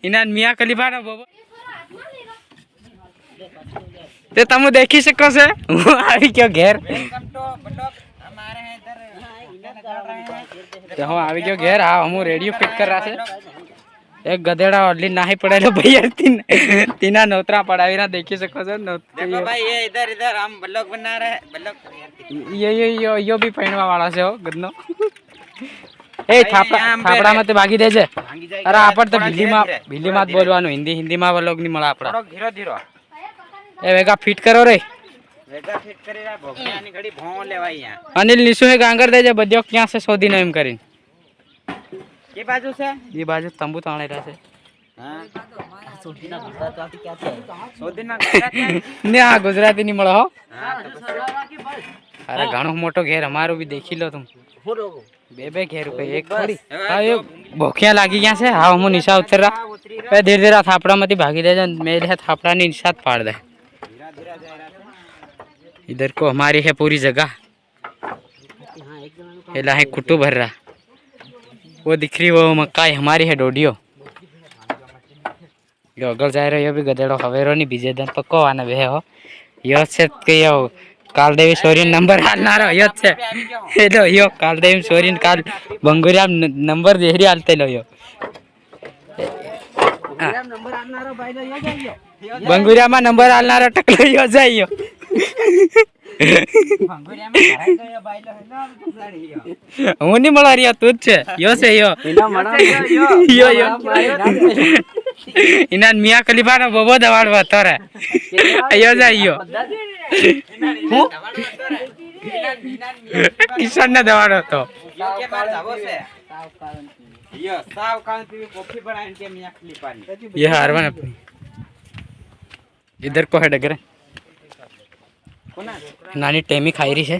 इना मियाँ खलीफा ना बाबा ते तमु देखी सको से आई क्यों घेर तो हम आवी क्यों घेर हाँ हम रेडियो फिट कर रहा से एक गधेड़ा ऑर्डली ना ही पड़े लो भैया तीना नोतरा पड़ावी ना देखी सको से देखो भाई ये इधर हम ब्लॉग बना रहे हैं ब्लॉग यो भी पहनवा वाला से हो गदनो ए थापड़ा मत भागी दे जे अरे आपड़ तो भीली मात बोलवानो हिंदी में ब्लॉग नहीं मला आपड़ा धीरे धीरे ए वेगा फिट करो रे वेगा फिट करेला भोगियानी घड़ी भों लेवाई यहां अनिल निशु है गांगर दे जे बद्यो क्या से 100 दिन एम करीन ये बाजू से ये बाजू तंबू ताणे रहा से हां 100 दिन गुजरात आती क्या है 100 दिन ने आ गुजराती नहीं मळो हो हां तो अरे घणो मोटो घेर हमारो भी देखी लो तुम बे घेर पे एक थोड़ी हां ये भोखिया लागी गया से हां हम निशा उतर रहा पे धीरे धीरे थापड़ा मती भागी दे जन मेरे थापड़ा नी निशात फाड़ दे इधर को हमारी है पूरी जगह हेला है कुटू भर रहा वो दिख रही वो मक्का हमारी है डोडियो यो अगर जा रहे हो भी गधेड़ो हवेरो नहीं बीजे दिन पक्को आने वे हो यो से के यो कालदेवी सोरीन नंबर हालना रो यो से हेलो यो कालदेवी सोरीन काल बंगुरिया नंबर देहरी हालते लो यो नंबर आना रो भाई यो जाइयो बंगुरिया में नंबर हालना रो टकलो यो जाइयो बंगुरिया में घराई गयो बाइलो है ना फुलाड़ी यो હું નહીં મળવા રહ્યા તું જ છે યો છે યો યો યો ઇના મિયા ખલીફા નો બબો દવાડવા તોરે યો જાયો હું કિશન ને દવાડો તો यो के बार जावो से यो साव कान ती कॉफी बनाने के मियां खलीफा ने ये हारवन अपनी इधर को है डगरे कोना नानी टेमी खाई रही है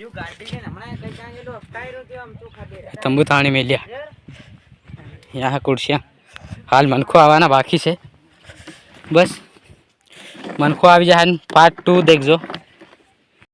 यो गाड़ी के हमणा कई का गेलो हफ्ताई रो हम तो खाते तंबू ताणी में लिया यहाँ कुर्सियाँ हाल मनखो आवाना बाकी से बस मनखो आ जाए पार्ट 2 देख जो